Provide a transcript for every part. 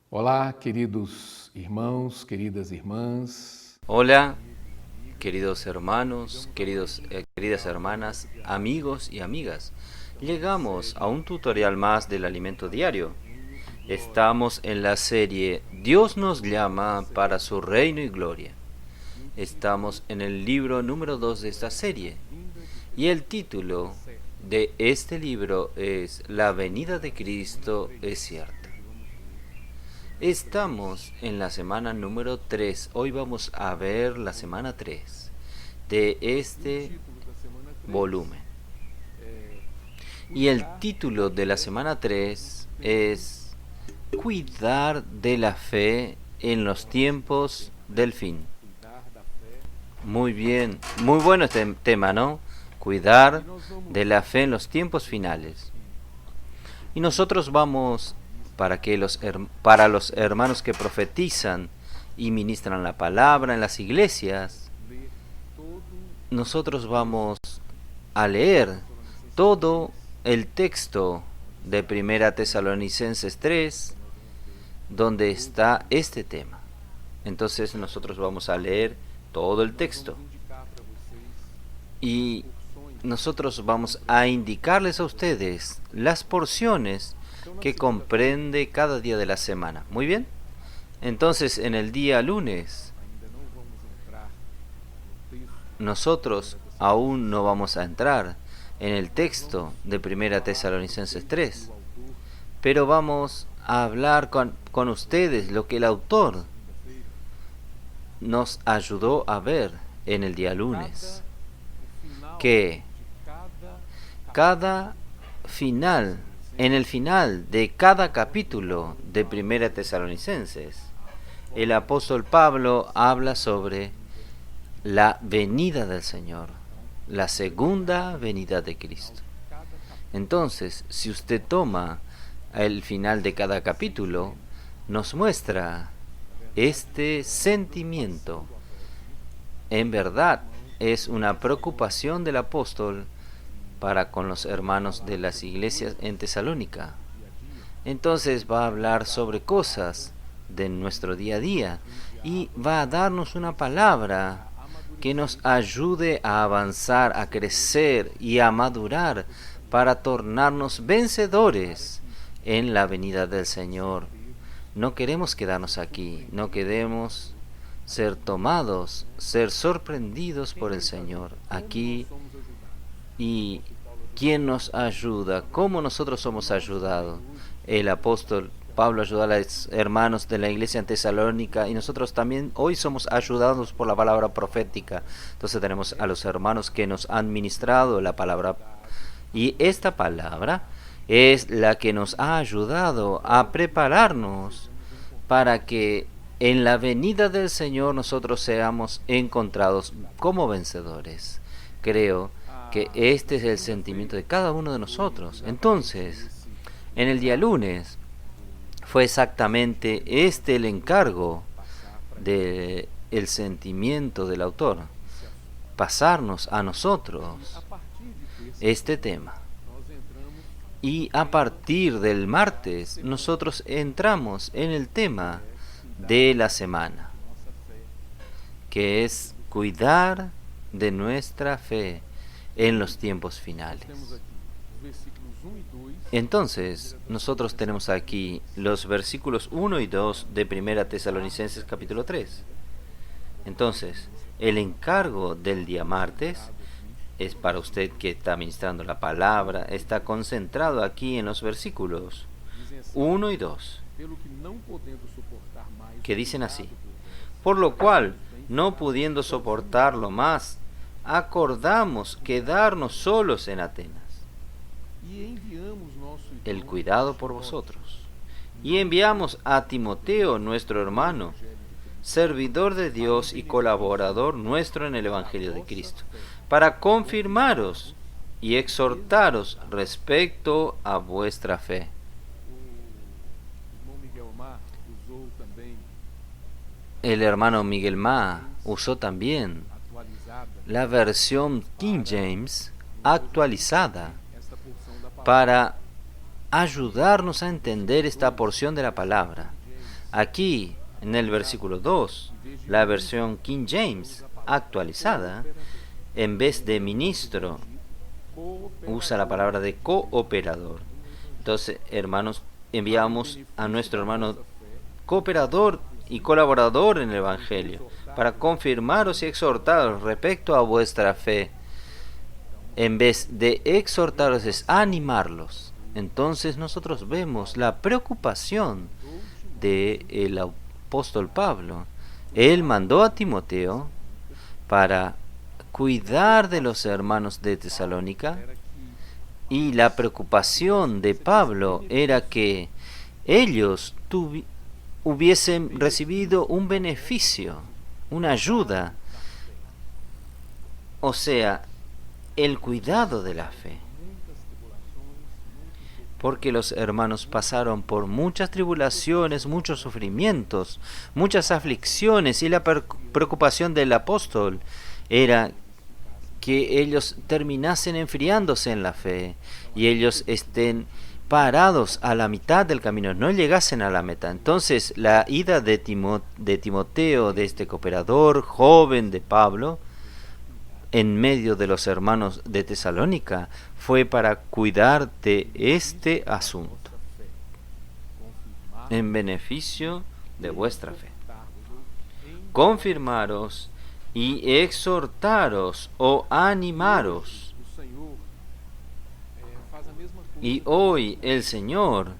Olá, queridos irmãos, queridas irmãs. Hola, queridos hermanos, queridas hermanas, amigos y amigas. Llegamos a un tutorial más del alimento diario. Estamos en la serie Dios nos llama para su reino y gloria. Estamos en el libro número 2 de esta serie. Y el título de este libro es La venida de Cristo es cierta. Estamos en la semana número 3. Hoy vamos a ver la semana 3 de este volumen. Y el título de la semana 3 es Cuidar de la fe en los tiempos del fin. Muy bien, muy bueno este tema, ¿no? Cuidar de la fe en los tiempos finales. Y nosotros vamos, para los hermanos que profetizan y ministran la palabra en las iglesias, nosotros vamos a leer todo el texto de Primera Tesalonicenses 3, donde está este tema. Entonces nosotros vamos a leer todo el texto. Y nosotros vamos a indicarles a ustedes las porciones que comprende cada día de la semana. Muy bien. Entonces, en el día lunes, nosotros aún no vamos a entrar en el texto de Primera Tesalonicenses 3, pero vamos a hablar con ustedes lo que el autor nos ayudó a ver en el día lunes, que en el final de cada capítulo de Primera Tesalonicenses, el apóstol Pablo habla sobre la venida del Señor, la segunda venida de Cristo. Entonces, si usted toma el final de cada capítulo, nos muestra este sentimiento. En verdad, es una preocupación del apóstol para con los hermanos de las iglesias en Tesalónica. Entonces va a hablar sobre cosas de nuestro día a día y va a darnos una palabra que nos ayude a avanzar, a crecer y a madurar para tornarnos vencedores en la venida del Señor. No queremos quedarnos aquí, no queremos ser tomados, ser sorprendidos por el Señor aquí. ¿Y quién nos ayuda? ¿Cómo nosotros somos ayudados? El apóstol Pablo ayudó a los hermanos de la iglesia en Tesalónica y nosotros también hoy somos ayudados por la palabra profética. Entonces tenemos a los hermanos que nos han ministrado la palabra y esta palabra es la que nos ha ayudado a prepararnos para que en la venida del Señor nosotros seamos encontrados como vencedores. Creo que este es el sentimiento de cada uno de nosotros. Entonces, en el día lunes fue exactamente este el encargo del sentimiento del autor, pasarnos a nosotros este tema. Y a partir del martes nosotros entramos en el tema de la semana, que es cuidar de nuestra fe en los tiempos finales. Entonces, nosotros tenemos aquí los versículos 1 y 2 de Primera Tesalonicenses capítulo 3. Entonces, el encargo del día martes es para usted que está ministrando la palabra, está concentrado aquí en los versículos 1 y 2, que dicen así: por lo cual, no pudiendo soportarlo más, acordamos quedarnos solos en Atenas, el cuidado por vosotros, y enviamos a Timoteo, nuestro hermano, servidor de Dios y colaborador nuestro en el Evangelio de Cristo, para confirmaros y exhortaros respecto a vuestra fe. El hermano Miguel Ma usó también la versión King James actualizada para ayudarnos a entender esta porción de la palabra. Aquí, en el versículo 2, la versión King James actualizada, en vez de ministro, usa la palabra de cooperador. Entonces, hermanos, enviamos a nuestro hermano cooperador y colaborador en el Evangelio para confirmaros y exhortaros respecto a vuestra fe. En vez de exhortaros es animarlos. Entonces nosotros vemos la preocupación del apóstol Pablo. Él mandó a Timoteo para cuidar de los hermanos de Tesalónica, y la preocupación de Pablo era que ellos hubiesen recibido un beneficio, una ayuda, o sea, el cuidado de la fe. Porque los hermanos pasaron por muchas tribulaciones, muchos sufrimientos, muchas aflicciones, y la preocupación del apóstol era que ellos terminasen enfriándose en la fe y ellos estén parados a la mitad del camino, no llegasen a la meta. Entonces la ida de Timoteo, de este cooperador joven de Pablo, en medio de los hermanos de Tesalónica, fue para cuidar de este asunto, en beneficio de vuestra fe. Confirmaros y exhortaros o animaros. Y hoy el Señor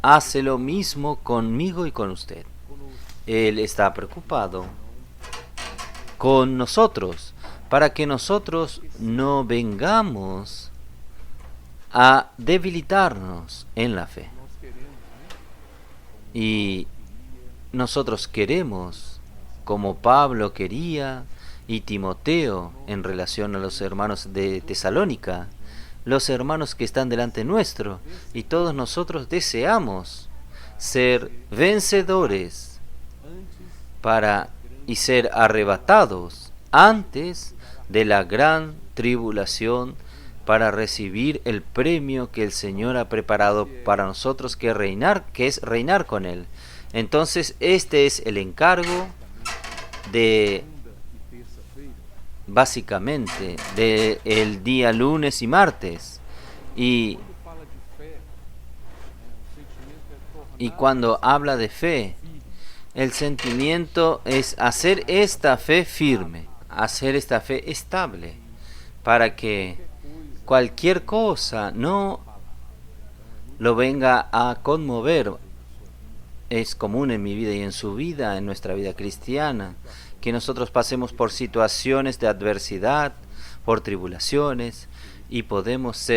hace lo mismo conmigo y con usted. Él está preocupado con nosotros, para que nosotros no vengamos a debilitarnos en la fe. Y nosotros queremos, como Pablo quería y Timoteo en relación a los hermanos de Tesalónica, los hermanos que están delante nuestro, y todos nosotros deseamos ser vencedores y ser arrebatados antes de la gran tribulación, para recibir el premio que el Señor ha preparado para nosotros, que es reinar con Él. Entonces este es el encargo básicamente del día lunes y martes, y cuando habla de fe, el sentimiento es hacer esta fe firme, hacer esta fe estable, para que cualquier cosa no lo venga a conmover. Es común en mi vida y en su vida, en nuestra vida cristiana, que nosotros pasemos por situaciones de adversidad, por tribulaciones, y podemos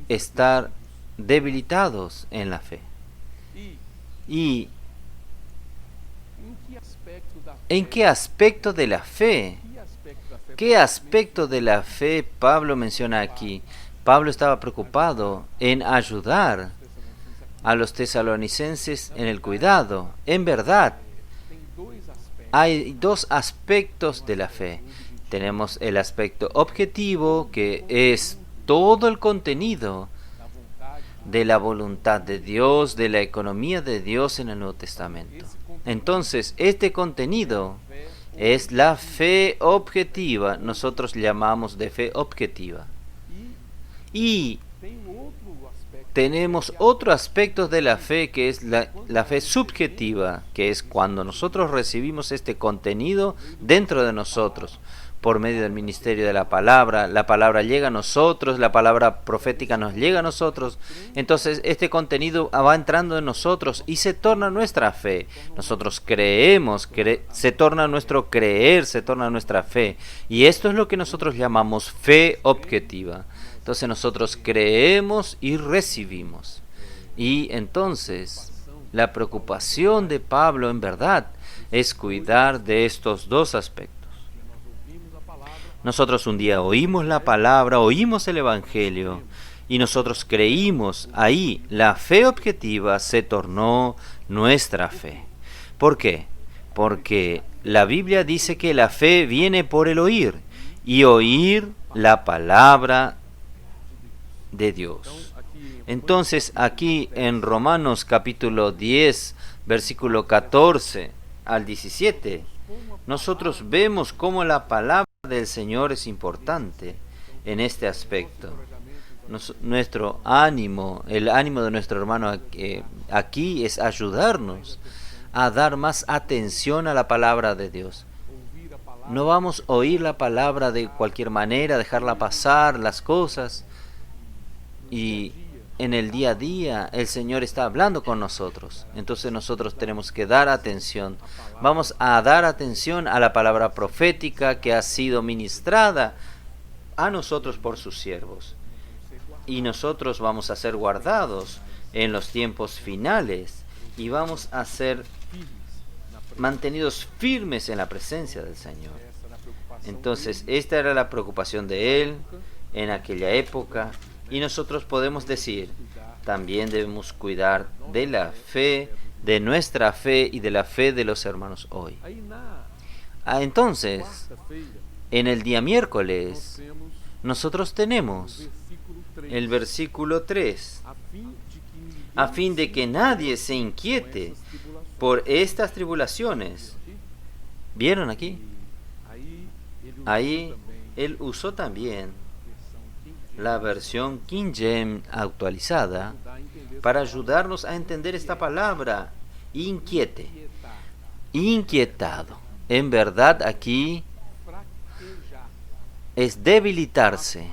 estar debilitados en la fe. ¿Y en qué aspecto de la fe? ¿Qué aspecto de la fe Pablo menciona aquí? Pablo estaba preocupado en ayudar a los tesalonicenses en el cuidado. En verdad, hay dos aspectos de la fe. Tenemos el aspecto objetivo, que es todo el contenido de la voluntad de Dios, de la economía de Dios en el Nuevo Testamento. Entonces, este contenido es la fe objetiva. Nosotros llamamos de fe objetiva. Y tenemos otro aspecto de la fe, que es la fe subjetiva, que es cuando nosotros recibimos este contenido dentro de nosotros, por medio del ministerio de la palabra llega a nosotros, la palabra profética nos llega a nosotros, entonces este contenido va entrando en nosotros y se torna nuestra fe. Nosotros creemos, se torna nuestro creer, se torna nuestra fe, y esto es lo que nosotros llamamos fe objetiva. Entonces nosotros creemos y recibimos. Y entonces la preocupación de Pablo en verdad es cuidar de estos dos aspectos. Nosotros un día oímos la palabra, oímos el Evangelio, y nosotros creímos. Ahí la fe objetiva se tornó nuestra fe. ¿Por qué? Porque la Biblia dice que la fe viene por el oír, y oír la palabra de Dios. Entonces aquí en Romanos capítulo 10, versículo 14 al 17, nosotros vemos cómo la palabra del Señor es importante en este aspecto. Nuestro ánimo, el ánimo de nuestro hermano aquí es ayudarnos a dar más atención a la palabra de Dios. No vamos a oír la palabra de cualquier manera, dejarla pasar las cosas. Y en el día a día el Señor está hablando con nosotros. Entonces nosotros tenemos que dar atención. Vamos a dar atención a la palabra profética que ha sido ministrada a nosotros por sus siervos. Y nosotros vamos a ser guardados en los tiempos finales y vamos a ser mantenidos firmes en la presencia del Señor. Entonces, esta era la preocupación de él en aquella época, y nosotros podemos decir, también debemos cuidar de la fe, de nuestra fe y de la fe de los hermanos hoy. Entonces, en el día miércoles, nosotros tenemos el versículo 3, a fin de que nadie se inquiete por estas tribulaciones. ¿Vieron aquí? Ahí él usó también la versión King James actualizada para ayudarnos a entender esta palabra, inquiete, inquietado. En verdad aquí es debilitarse,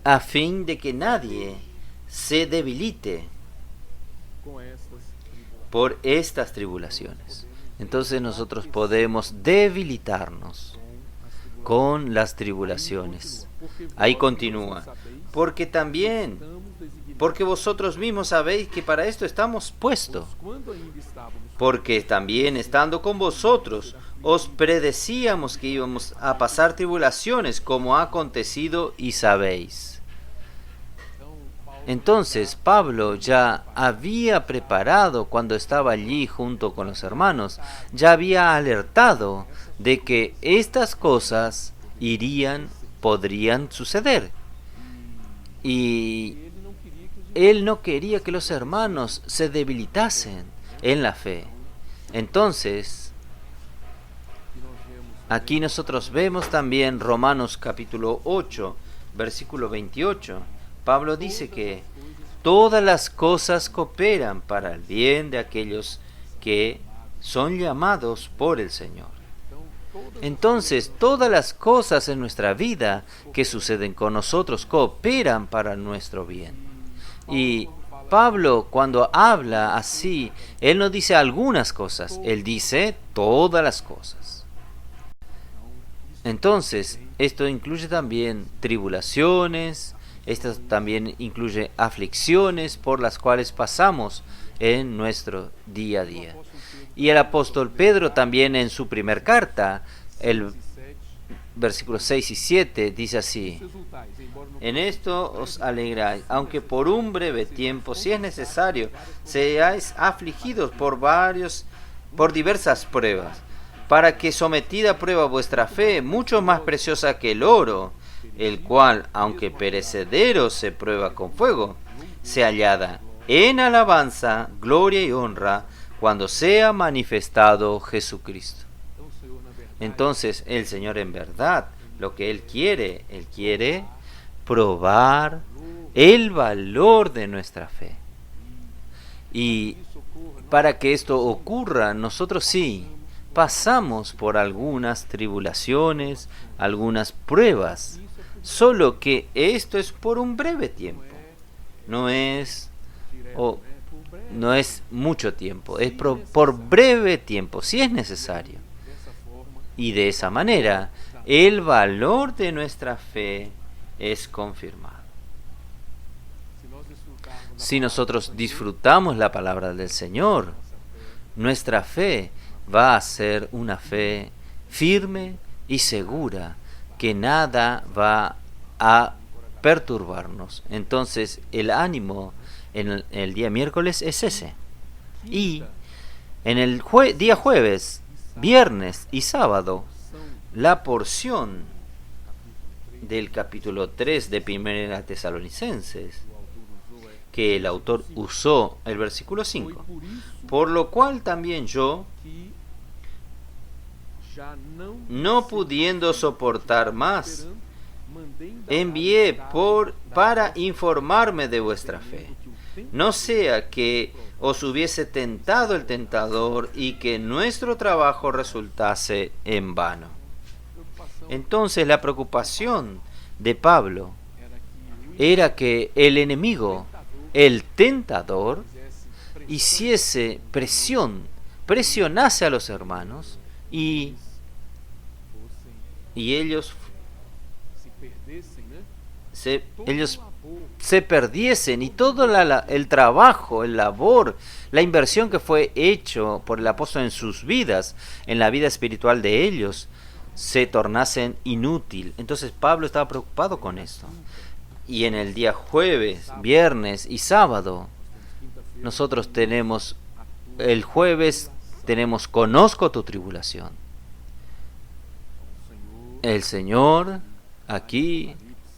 a fin de que nadie se debilite por estas tribulaciones. Entonces nosotros podemos debilitarnos con las tribulaciones. Ahí continúa. Porque vosotros mismos sabéis que para esto estamos puestos. Porque también estando con vosotros, os predecíamos que íbamos a pasar tribulaciones, como ha acontecido y sabéis. Entonces Pablo ya había preparado, cuando estaba allí junto con los hermanos, ya había alertado de que estas cosas podrían suceder. Y él no quería que los hermanos se debilitasen en la fe. Entonces, aquí nosotros vemos también Romanos capítulo 8, versículo 28. Pablo dice que todas las cosas cooperan para el bien de aquellos que son llamados por el Señor. Entonces, todas las cosas en nuestra vida que suceden con nosotros cooperan para nuestro bien. Y Pablo, cuando habla así, él no dice algunas cosas, él dice todas las cosas. Entonces, esto incluye también tribulaciones, esto también incluye aflicciones por las cuales pasamos en nuestro día a día. Y el apóstol Pedro también en su primer carta, el versículos 6 y 7, dice así: en esto os alegráis, aunque por un breve tiempo, si es necesario, seáis afligidos por diversas pruebas, para que sometida a prueba vuestra fe, mucho más preciosa que el oro, el cual, aunque perecedero se prueba con fuego, se hallada en alabanza, gloria y honra, cuando sea manifestado Jesucristo. Entonces, el Señor en verdad, lo que Él quiere probar el valor de nuestra fe. Y para que esto ocurra, nosotros sí pasamos por algunas tribulaciones, algunas pruebas, solo que esto es por un breve tiempo. No es mucho tiempo, es por breve tiempo, si es necesario. Y de esa manera, el valor de nuestra fe es confirmado. Si nosotros disfrutamos la palabra del Señor, nuestra fe va a ser una fe firme y segura, que nada va a perturbarnos. Entonces, el ánimo en el día miércoles es ese. Y en el día jueves, viernes y sábado, la porción del capítulo 3 de Primera Tesalonicenses, que el autor usó el versículo 5. Por lo cual también yo, no pudiendo soportar más, envié para informarme de vuestra fe, no sea que os hubiese tentado el tentador y que nuestro trabajo resultase en vano. Entonces la preocupación de Pablo era que el enemigo, el tentador, hiciese presionase a los hermanos y ellos se perdiesen, y todo el trabajo, el labor, la inversión que fue hecho por el apóstol en sus vidas, en la vida espiritual de ellos, se tornasen inútil. Entonces Pablo estaba preocupado con esto. Y en el día jueves, viernes y sábado, nosotros tenemos, el jueves tenemos conozco tu tribulación. El Señor aquí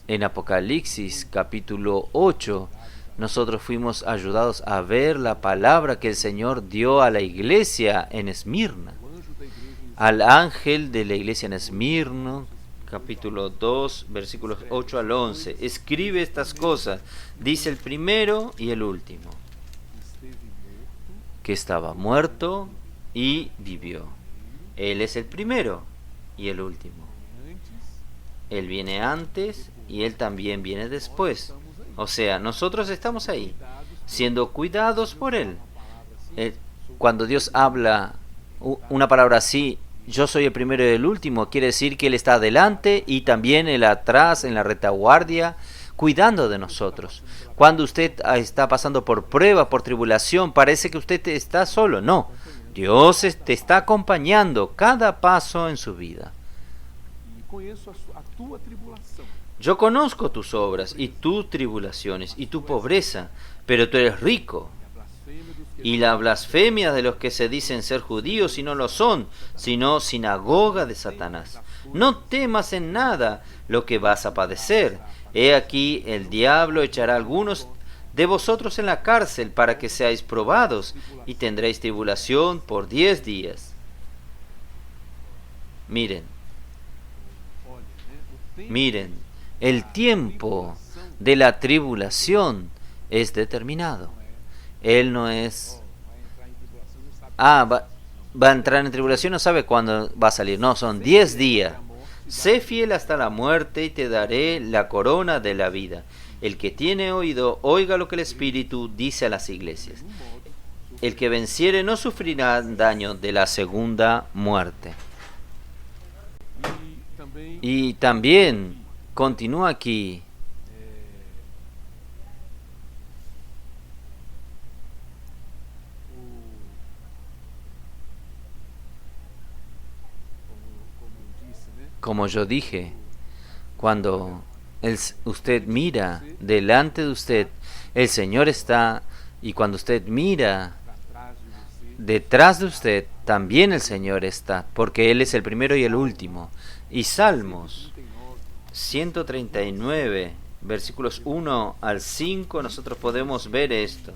en Apocalipsis capítulo 8, nosotros fuimos ayudados a ver la palabra que el Señor dio a la iglesia en Esmirna, al ángel de la iglesia en Esmirna, capítulo 2, versículos 8 al 11. Escribe estas cosas, dice el primero y el último, que estaba muerto y vivió. Él es el primero y el último. Él viene antes y Él también viene después. O sea, nosotros estamos ahí, siendo cuidados por Él. Cuando Dios habla una palabra así, yo soy el primero y el último, quiere decir que Él está adelante y también Él atrás, en la retaguardia, cuidando de nosotros. Cuando usted está pasando por prueba, por tribulación, parece que usted está solo. No, Dios te está acompañando cada paso en su vida. Yo conozco tus obras y tus tribulaciones y tu pobreza, pero tú eres rico. Y la blasfemia de los que se dicen ser judíos y no lo son, sino sinagoga de Satanás. No temas en nada lo que vas a padecer. He aquí, el diablo echará a algunos de vosotros en la cárcel para que seáis probados, y tendréis tribulación por 10 días. Miren, el tiempo de la tribulación es determinado. Él no es... va a entrar en tribulación, no sabe cuándo va a salir. No, son 10 días. Sé fiel hasta la muerte y te daré la corona de la vida. El que tiene oído, oiga lo que el Espíritu dice a las iglesias. El que venciere no sufrirá daño de la segunda muerte. Y también continúa aquí. Como yo dije, cuando usted mira delante de usted, el Señor está, y cuando usted mira detrás de usted, también el Señor está, porque Él es el primero y el último. Y Salmos 139, versículos 1 al 5, nosotros podemos ver esto.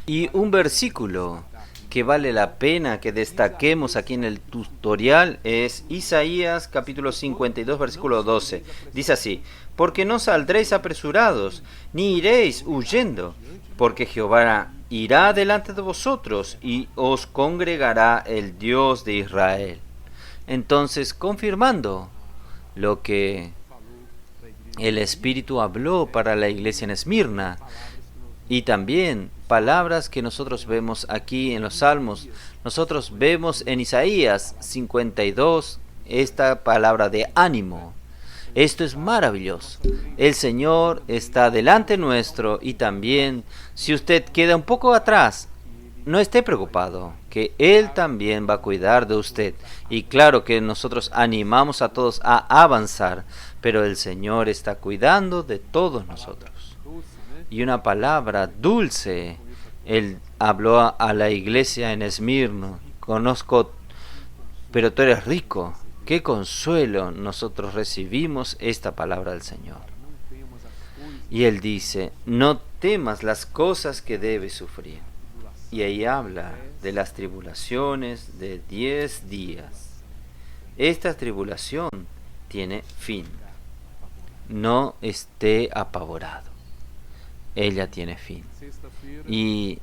Y un versículo que vale la pena que destaquemos aquí en el tutorial es Isaías capítulo 52, versículo 12. Dice así: porque no saldréis apresurados, ni iréis huyendo, porque Jehová irá delante de vosotros y os congregará el Dios de Israel. Entonces, confirmando lo que el Espíritu habló para la iglesia en Esmirna, y también palabras que nosotros vemos aquí en los Salmos, nosotros vemos en Isaías 52 esta palabra de ánimo. Esto es maravilloso. El Señor está delante nuestro, y también si usted queda un poco atrás, no esté preocupado, que Él también va a cuidar de usted. Y claro que nosotros animamos a todos a avanzar, pero el Señor está cuidando de todos nosotros. Y una palabra dulce, Él habló a la iglesia en Esmirna: conozco, pero tú eres rico. qué consuelo nosotros recibimos esta palabra del Señor. Y Él dice, no temas las cosas que debes sufrir. Y ahí habla de las tribulaciones de 10 días. Esta tribulación tiene fin. No esté apavorado. Ella tiene fin. Y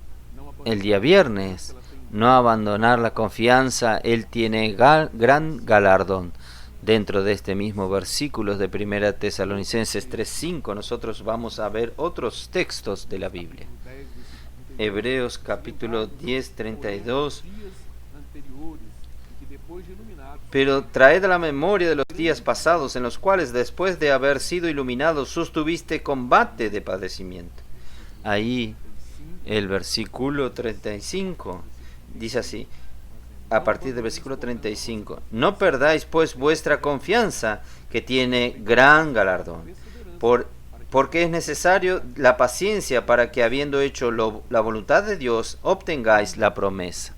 el día viernes, no abandonar la confianza, Él tiene gran galardón. Dentro de este mismo versículo de 1 Tesalonicenses 3:5, nosotros vamos a ver otros textos de la Biblia. Hebreos capítulo 10:32. Pero traed a la memoria de los días pasados, en los cuales, después de haber sido iluminados, sostuviste combate de padecimiento. Ahí el versículo 35 dice así, a partir del versículo 35, no perdáis pues vuestra confianza, que tiene gran galardón, porque es necesario la paciencia para que, habiendo hecho la voluntad de Dios, obtengáis la promesa.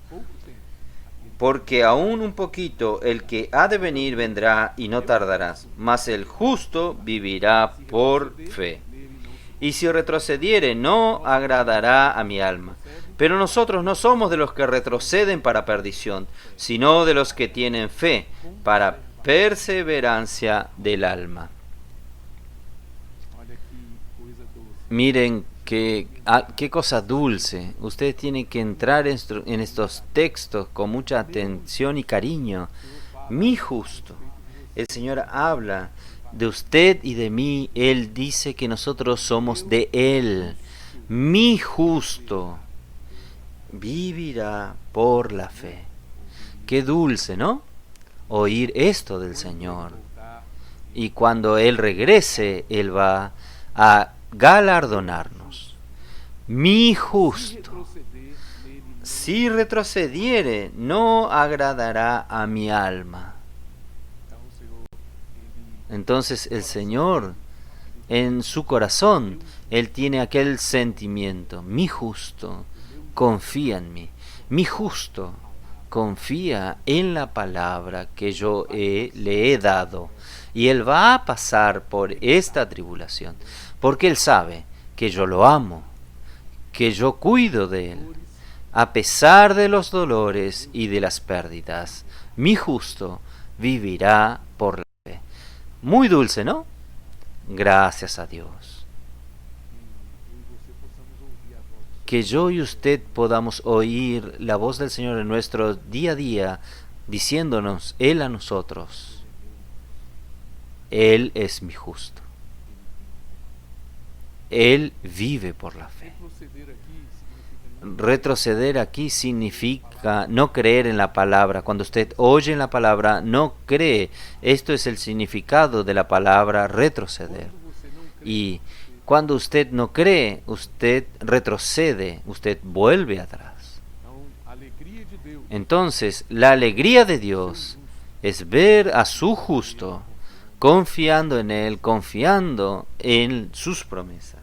Porque aún un poquito el que ha de venir vendrá y no tardará, mas el justo vivirá por fe. Y si retrocediere, no agradará a mi alma. Pero nosotros no somos de los que retroceden para perdición, sino de los que tienen fe para perseverancia del alma. Miren qué cosa dulce. Ustedes tienen que entrar en estos textos con mucha atención y cariño. Mi justo. El Señor habla de usted y de mí. Él dice que nosotros somos de Él. Mi justo vivirá por la fe. Qué dulce, ¿no? Oír esto del Señor. Y cuando Él regrese, Él va a galardonarnos. Mi justo, si retrocediere, no agradará a mi alma. Entonces el Señor, en su corazón, Él tiene aquel sentimiento. Mi justo confía en mí. Mi justo confía en la palabra que yo le he dado. Y Él va a pasar por esta tribulación, porque Él sabe que yo lo amo, que yo cuido de Él, a pesar de los dolores y de las pérdidas. Mi justo vivirá por la fe. Muy dulce, ¿no? Gracias a Dios. Que yo y usted podamos oír la voz del Señor en nuestro día a día, diciéndonos Él a nosotros, Él es mi justo. Él vive por la fe. Retroceder aquí significa no creer en la palabra. Cuando usted oye en la palabra, no cree. Esto es el significado de la palabra retroceder. Y cuando usted no cree, usted retrocede, usted vuelve atrás. Entonces, la alegría de Dios es ver a su justo confiando en Él, confiando en sus promesas.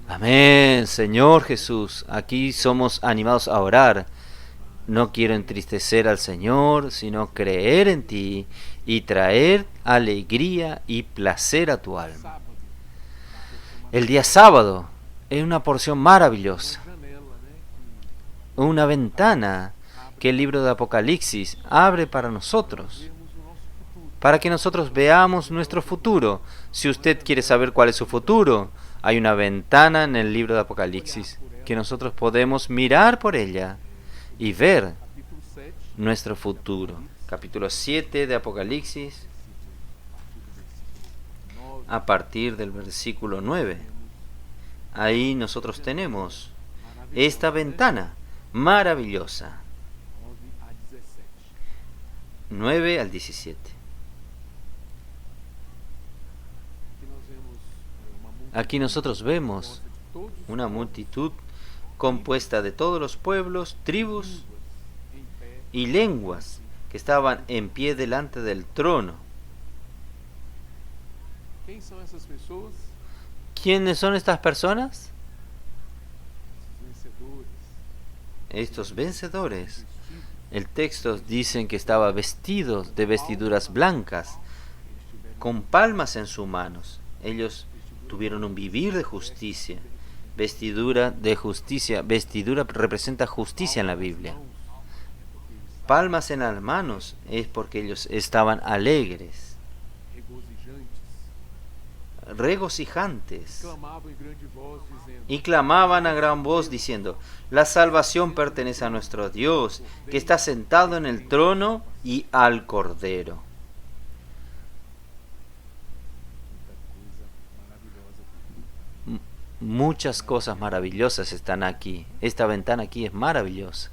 Amén, Señor Jesús. Aquí somos animados a orar. No quiero entristecer al Señor, sino creer en ti y traer alegría y placer a tu alma. El día sábado es una porción maravillosa, una ventana que el libro de Apocalipsis abre para nosotros, para que nosotros veamos nuestro futuro. Si usted quiere saber cuál es su futuro, hay una ventana en el libro de Apocalipsis que nosotros podemos mirar por ella y ver nuestro futuro. Capítulo 7 de Apocalipsis, a partir del versículo 9. Ahí nosotros tenemos esta ventana maravillosa. 9 al 17. Aquí nosotros vemos una multitud compuesta de todos los pueblos, tribus y lenguas que estaban en pie delante del trono. ¿Quiénes son estas personas? Estos vencedores, El texto dice que estaba vestido de vestiduras blancas, con palmas en sus manos. Ellos tuvieron un vivir de justicia. Vestidura de justicia. Vestidura representa justicia en la Biblia. Palmas en las manos es porque ellos estaban alegres, regocijantes, y clamaban a gran voz diciendo: la salvación pertenece a nuestro Dios, que está sentado en el trono y al Cordero. Muchas cosas maravillosas están aquí. Esta ventana aquí es maravillosa.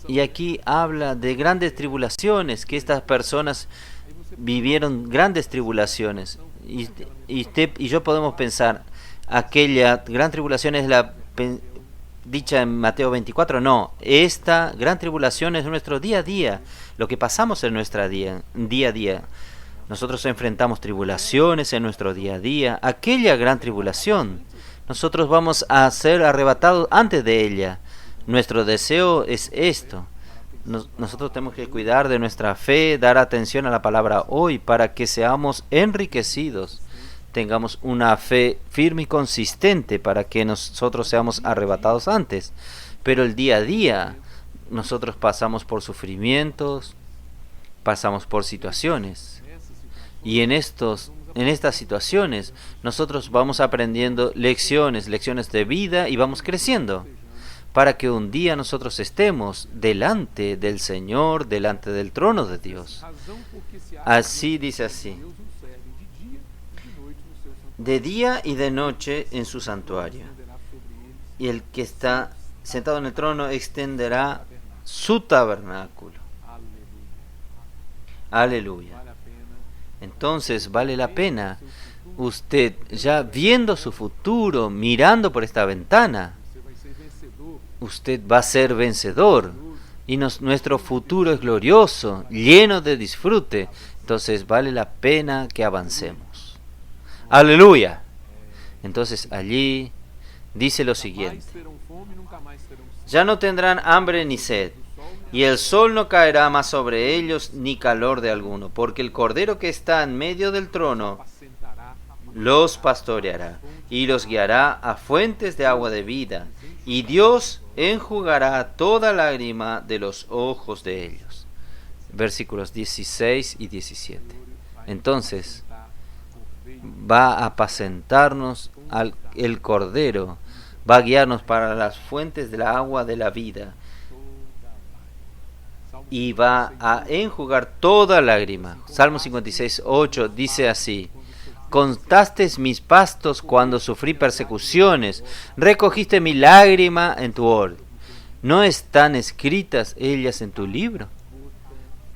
Y aquí habla de grandes tribulaciones, que estas personas vivieron grandes tribulaciones. Y yo podemos pensar, aquella gran tribulación es la dicha en Mateo 24. No, esta gran tribulación es nuestro día a día, lo que pasamos en nuestra día a día. Nosotros enfrentamos tribulaciones en nuestro día a día. Aquella gran tribulación, nosotros vamos a ser arrebatados antes de ella. Nuestro deseo es esto. Nosotros tenemos que cuidar de nuestra fe, dar atención a la palabra hoy para que seamos enriquecidos, tengamos una fe firme y consistente para que nosotros seamos arrebatados antes. Pero el día a día nosotros pasamos por sufrimientos, pasamos por situaciones. Y en estas situaciones nosotros vamos aprendiendo lecciones de vida y vamos creciendo, para que un día nosotros estemos delante del Señor, delante del trono de Dios. Así dice así: de día y de noche en su santuario. Y el que está sentado en el trono extenderá su tabernáculo. Aleluya. Entonces vale la pena usted, ya viendo su futuro, mirando por esta ventana, usted va a ser vencedor y nuestro futuro es glorioso, lleno de disfrute. Entonces vale la pena que avancemos. Aleluya. Entonces allí dice lo siguiente: ya no tendrán hambre ni sed, y el sol no caerá más sobre ellos, ni calor de alguno, porque el Cordero que está en medio del trono los pastoreará y los guiará a fuentes de agua de vida, y Dios enjugará toda lágrima de los ojos de ellos. Versículos 16 y 17. Entonces va a apacentarnos el Cordero, va a guiarnos para las fuentes de la agua de la vida, y va a enjugar toda lágrima. Salmo 56, 8 dice así: contaste mis pastos cuando sufrí persecuciones, recogiste mi lágrima en tu orden. ¿No están escritas ellas en tu libro?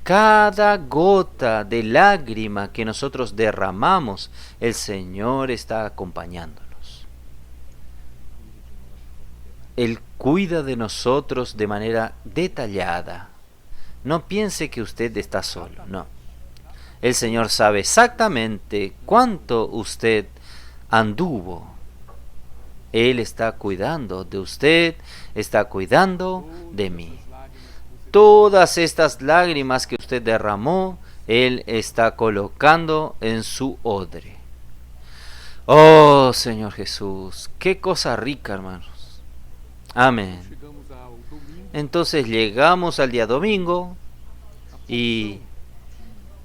Cada gota de lágrima que nosotros derramamos, el Señor está acompañándonos. Él cuida de nosotros de manera detallada. No piense que usted está solo, no. El Señor sabe exactamente cuánto usted anduvo. Él está cuidando de usted, está cuidando de mí. Todas estas lágrimas que usted derramó, Él está colocando en su odre. Oh, Señor Jesús, qué cosa rica, hermanos. Amén. Entonces llegamos al día domingo y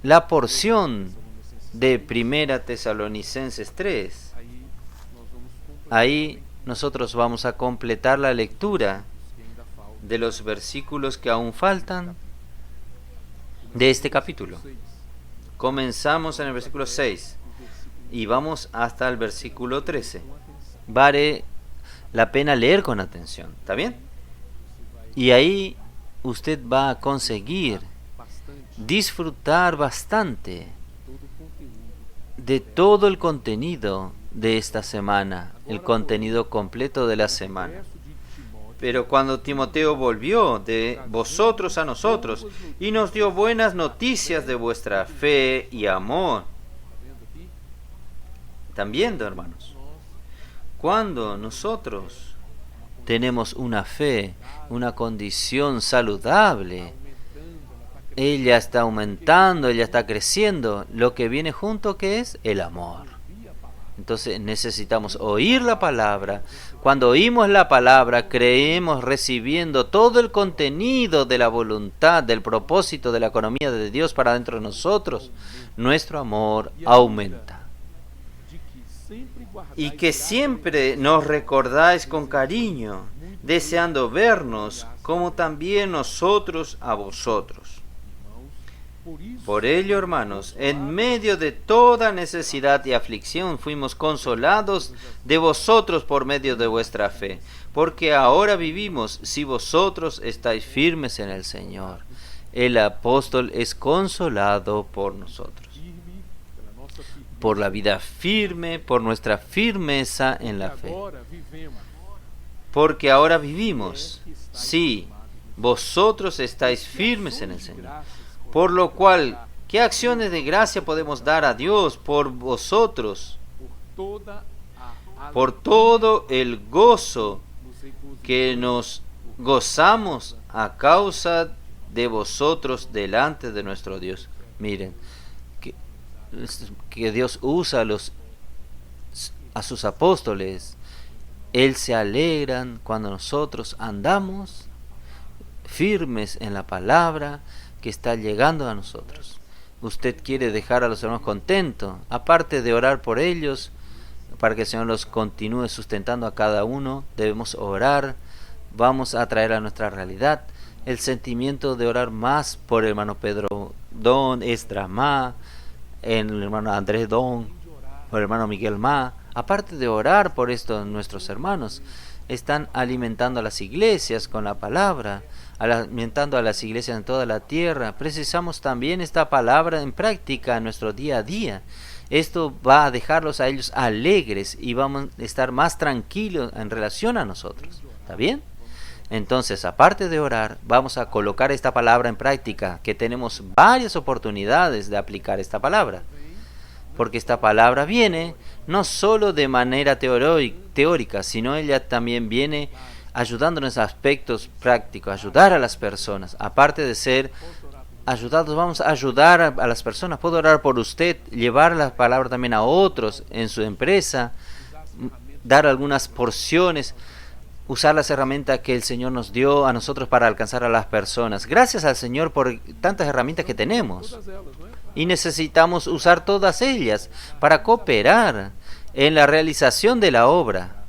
la porción de Primera Tesalonicenses 3, ahí nosotros vamos a completar la lectura de los versículos que aún faltan de este capítulo. Comenzamos en el versículo 6 y vamos hasta el versículo 13. Vale la pena leer con atención, ¿está bien? Y ahí usted va a conseguir disfrutar bastante de todo el contenido de esta semana, el contenido completo de la semana. Pero cuando Timoteo volvió de vosotros a nosotros y nos dio buenas noticias de vuestra fe y amor. ¿Están viendo, hermanos? Cuando nosotros tenemos una fe, una condición saludable. Ella está aumentando, ella está creciendo. Lo que viene junto, ¿qué es? El amor. Entonces necesitamos oír la palabra. Cuando oímos la palabra, creemos recibiendo todo el contenido de la voluntad, del propósito, de la economía de Dios para dentro de nosotros. Nuestro amor aumenta. Y que siempre nos recordáis con cariño, deseando vernos como también nosotros a vosotros. Por ello, hermanos, en medio de toda necesidad y aflicción fuimos consolados de vosotros por medio de vuestra fe, porque ahora vivimos si vosotros estáis firmes en el Señor. El apóstol es consolado por nosotros, por la vida firme, por nuestra firmeza en la fe. Porque ahora vivimos si vosotros estáis firmes en el Señor. Por lo cual, ¿qué acciones de gracia podemos dar a Dios por vosotros? Por todo el gozo que nos gozamos a causa de vosotros delante de nuestro Dios. Miren, que Dios usa a sus apóstoles. Él se alegran cuando nosotros andamos firmes en la palabra que está llegando a nosotros. Usted quiere dejar a los hermanos contentos, aparte de orar por ellos, para que el Señor los continúe sustentando a cada uno, debemos orar, vamos a traer a nuestra realidad el sentimiento de orar más por el hermano Pedro Don, Esdras Ma, el hermano Andrés Don, por el hermano Miguel Ma. Aparte de orar por estos nuestros hermanos, están alimentando a las iglesias con la palabra, alimentando a las iglesias en toda la tierra. Precisamos también esta palabra en práctica en nuestro día a día. Esto va a dejarlos a ellos alegres y vamos a estar más tranquilos en relación a nosotros. ¿Está bien? Entonces, aparte de orar, vamos a colocar esta palabra en práctica, que tenemos varias oportunidades de aplicar esta palabra. Porque esta palabra viene no solo de manera teórica, sino ella también viene ayudándonos a aspectos prácticos, ayudar a las personas. Aparte de ser ayudados, vamos a ayudar a las personas. Puedo orar por usted, llevar la palabra también a otros en su empresa, dar algunas porciones, usar las herramientas que el Señor nos dio a nosotros para alcanzar a las personas. Gracias al Señor por tantas herramientas que tenemos. Y necesitamos usar todas ellas para cooperar en la realización de la obra.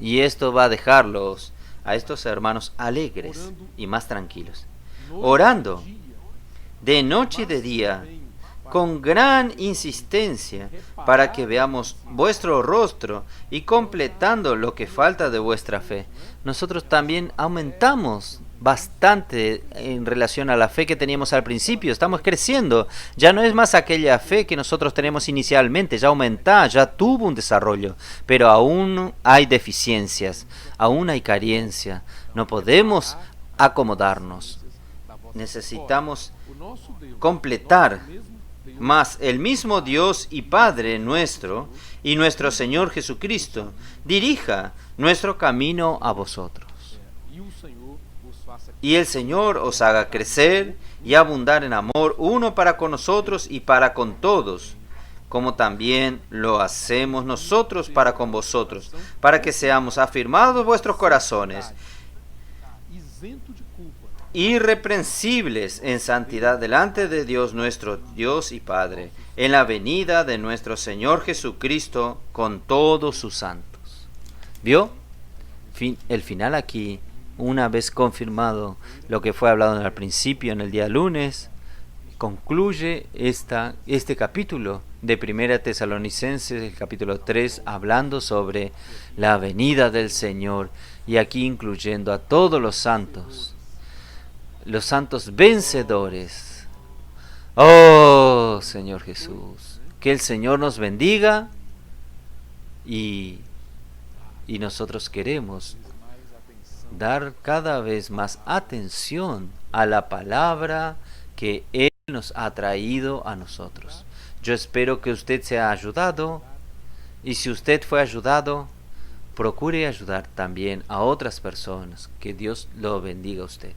Y esto va a dejarlos a estos hermanos alegres y más tranquilos. Orando de noche y de día, con gran insistencia, para que veamos vuestro rostro y completando lo que falta de vuestra fe. Nosotros también aumentamos bastante en relación a la fe que teníamos al principio. Estamos creciendo. Ya no es más aquella fe que nosotros tenemos inicialmente. Ya aumenta, ya tuvo un desarrollo. Pero aún hay deficiencias. Aún hay carencia. No podemos acomodarnos. Necesitamos completar. Mas el mismo Dios y Padre nuestro y nuestro Señor Jesucristo dirija nuestro camino a vosotros. Y el Señor os haga crecer y abundar en amor uno para con nosotros y para con todos, como también lo hacemos nosotros para con vosotros, para que seamos afirmados vuestros corazones, irreprensibles en santidad delante de Dios nuestro Dios y Padre, en la venida de nuestro Señor Jesucristo con todos sus santos. ¿Vio? El final aquí, una vez confirmado lo que fue hablado al principio en el día lunes, concluye este capítulo de Primera Tesalonicenses, el capítulo 3, hablando sobre la venida del Señor, y aquí incluyendo a todos los santos vencedores. Oh Señor Jesús, que el Señor nos bendiga, y nosotros queremos dar cada vez más atención a la palabra que Él nos ha traído a nosotros. Yo espero que usted sea ayudado, y si usted fue ayudado, procure ayudar también a otras personas. Que Dios lo bendiga a usted.